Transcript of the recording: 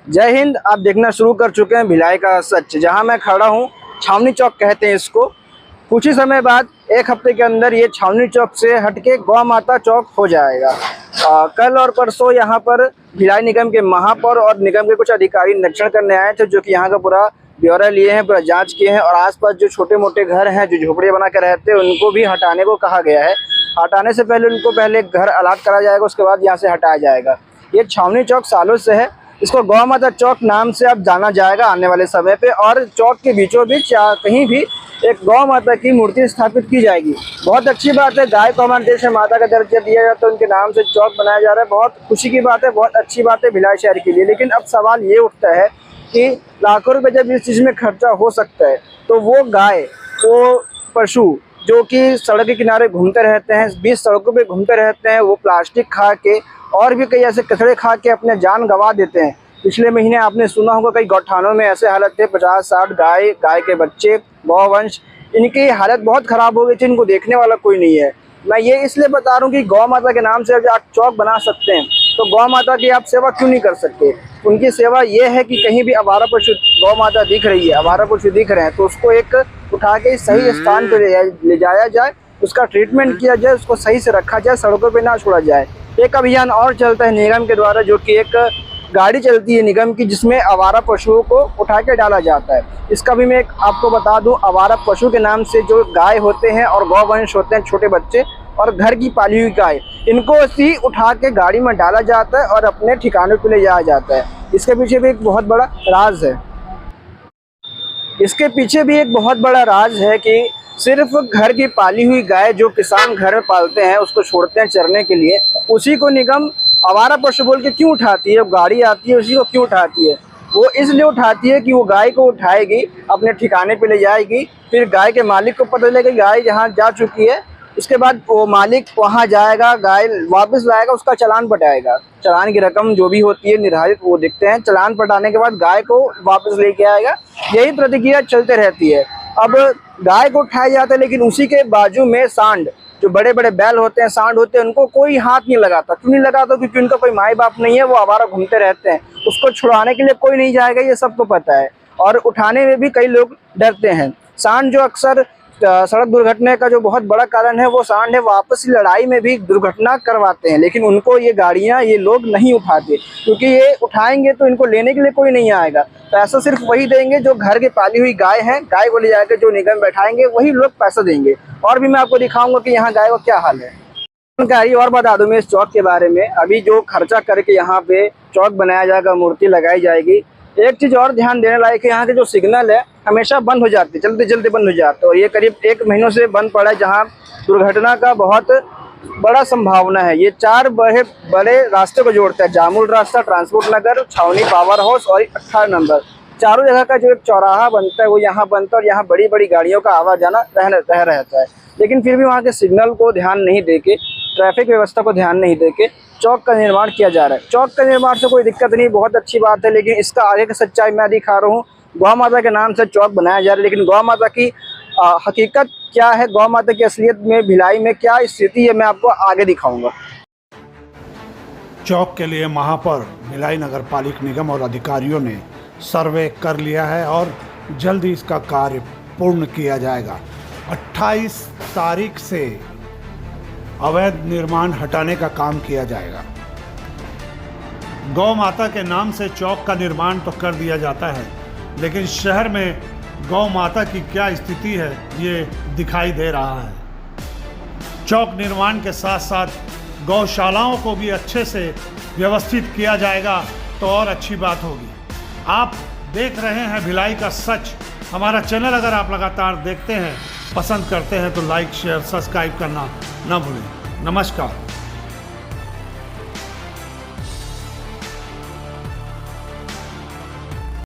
जय हिंद। आप देखना शुरू कर चुके हैं भिलाई का सच। जहां मैं खड़ा हूं, छावनी चौक कहते हैं इसको। कुछ ही समय बाद, एक हफ्ते के अंदर, ये छावनी चौक से हटके गौ माता चौक हो जाएगा। कल और परसों यहां पर भिलाई निगम के महापौर और निगम के कुछ अधिकारी निरीक्षण करने आए थे, जो कि यहाँ का पूरा ब्यौरा लिए हैं, पूरा जांच किए हैं। और आसपास जो छोटे मोटे घर हैं, जो झोपड़ियाँ बना कर रहते हैं, उनको भी हटाने को कहा गया है। हटाने से पहले उनको पहले घर अलाट करा जाएगा, उसके बाद यहाँ से हटाया जाएगा। ये छावनी चौक सालों से है, इसको गौ माता चौक नाम से अब जाना जाएगा आने वाले समय पे। और चौक के बीचों बीच कहीं भी एक गौ माता की मूर्ति स्थापित की जाएगी। बहुत अच्छी बात है, गाय को हमारे देश में माता का दर्जा दिया जाता है, उनके नाम से चौक बनाया जा रहा है। बहुत खुशी की बात है, बहुत अच्छी बात है भिलाई शहर के लिए। लेकिन अब सवाल ये उठता है कि लाखों रुपए जब इस चीज़ में खर्चा हो सकता है, तो वो गाय, वो पशु जो कि सड़क के किनारे घूमते रहते हैं, 20 सड़कों पे घूमते रहते हैं, वो प्लास्टिक खा के और भी कई ऐसे कचरे खा के अपने जान गंवा देते हैं। पिछले महीने आपने सुना होगा कई गौठानों में ऐसे हालत थे, 50-60 गाय के बच्चे, गौवंश, इनकी हालत बहुत ख़राब हो गई थी। इनको देखने वाला कोई नहीं है। मैं ये इसलिए बता रहा हूँ कि गौ माता के नाम से अगर आप चौक बना सकते हैं, तो गौ माता की आप सेवा क्यों नहीं कर सकते। उनकी सेवा ये है कि कहीं भी आवारा पशु गौ माता दिख रही है, आवारा पशु दिख रहे हैं, तो उसको एक उठा के सही स्थान पर ले जाया जाए, उसका ट्रीटमेंट किया जाए, उसको सही से रखा जाए, सड़कों पर ना छोड़ा जाए। एक अभियान और चलता है निगम के द्वारा, जो कि एक गाड़ी चलती है निगम की, जिसमें आवारा पशुओं को उठा के डाला जाता है। इसका भी मैं एक आपको बता दूं, आवारा पशु के नाम से जो गाय होते हैं और गौवंश होते हैं, छोटे बच्चे और घर की पाली हुई गाय, इनको ऐसी उठा के गाड़ी में डाला जाता है और अपने ठिकानों पे ले जाया जाता है। इसके पीछे भी एक बहुत बड़ा राज है। इसके पीछे भी एक बहुत बड़ा राज है कि सिर्फ घर की पाली हुई गाय जो किसान घर में पालते हैं, उसको छोड़ते हैं चरने के लिए, उसी को निगम आवारा पशु बोल के क्यों उठाती है। गाड़ी आती है, उसी को क्यों उठाती है? वो इसलिए उठाती है कि वो गाय को उठाएगी, अपने ठिकाने पे ले जाएगी, फिर गाय के मालिक को पता चलेगा गाय जहाँ जा चुकी है, उसके बाद वो मालिक वहाँ जाएगा, गाय वापस लाएगा, उसका चालान पटाएगा। चालान की रकम जो भी होती है निर्धारित, वो देखते हैं। चालान पटाने के बाद गाय को वापस लेके आएगा। यही प्रतिक्रिया चलते रहती है। अब गाय को उठाया जाता है, लेकिन उसी के बाजू में सांड, जो बड़े बड़े बैल होते हैं, सांड होते हैं, उनको कोई हाथ नहीं लगाता। क्यों नहीं लगाता? क्योंकि उनका कोई माई बाप नहीं है, वो आवारा घूमते रहते हैं। उसको छुड़ाने के लिए कोई नहीं जाएगा, ये सबको पता है। और उठाने में भी कई लोग डरते हैं। सांड जो अक्सर सड़क दुर्घटना का जो बहुत बड़ा कारण है, वो सांड है। वापस लड़ाई में भी दुर्घटना करवाते हैं, लेकिन उनको ये गाड़ियां, ये लोग नहीं उठाते, क्योंकि ये उठाएंगे तो इनको लेने के लिए कोई नहीं आएगा। पैसा सिर्फ वही देंगे जो घर की पाली हुई गाय है। गाय को ले जाकर जो निगम बैठाएंगे, वही लोग पैसा देंगे। और भी मैं आपको दिखाऊंगा कि यहाँ गाय का क्या हाल है। जानकारी और बता दूं मैं इस चौक के बारे में। अभी जो खर्चा करके यहाँ पे चौक बनाया जाएगा, मूर्ति लगाई जाएगी, एक चीज़ और ध्यान देने लायक है, यहाँ के जो सिग्नल है हमेशा बंद हो जाते, जल्दी जल्दी बंद हो जाते। और ये करीब 1 महीनों से बंद पड़ा है, जहाँ दुर्घटना का बहुत बड़ा संभावना है। ये 4 बड़े रास्ते को जोड़ता है, जामुल रास्ता, ट्रांसपोर्ट नगर, छावनी पावर हाउस और 18 नंबर। चारों जगह का जो एक चौराहा बनता है, वो यहाँ बनता है और यहाँ बड़ी बड़ी गाड़ियों का आवा जाना रहता है। लेकिन फिर भी वहाँ के सिग्नल को ध्यान नहीं देके, ट्रैफिक व्यवस्था को ध्यान नहीं देके चौक का निर्माण किया जा रहा है। चौक का निर्माण से कोई दिक्कत नहीं, बहुत अच्छी बात है, लेकिन इसका आगे की सच्चाई मैं दिखा रहा हूँ। गौ माता के नाम से चौक बनाया जा रहा है, लेकिन गौ माता की हकीकत क्या है, गौ माता की असलियत में भिलाई में क्या स्थिति है, मैं आपको आगे दिखाऊंगा। चौक के लिए महापौर, भिलाई नगर पालिक निगम और अधिकारियों ने सर्वे कर लिया है और जल्द ही इसका कार्य पूर्ण किया जाएगा। 28 तारीख से अवैध निर्माण हटाने का काम किया जाएगा। गौ माता के नाम से चौक का निर्माण तो कर दिया जाता है, लेकिन शहर में गौ माता की क्या स्थिति है, ये दिखाई दे रहा है। चौक निर्माण के साथ साथ गौशालाओं को भी अच्छे से व्यवस्थित किया जाएगा तो और अच्छी बात होगी। आप देख रहे हैं भिलाई का सच। हमारा चैनल अगर आप लगातार देखते हैं, पसंद करते हैं, तो लाइक, शेयर, सब्सक्राइब करना ना भूलें। नमस्कार।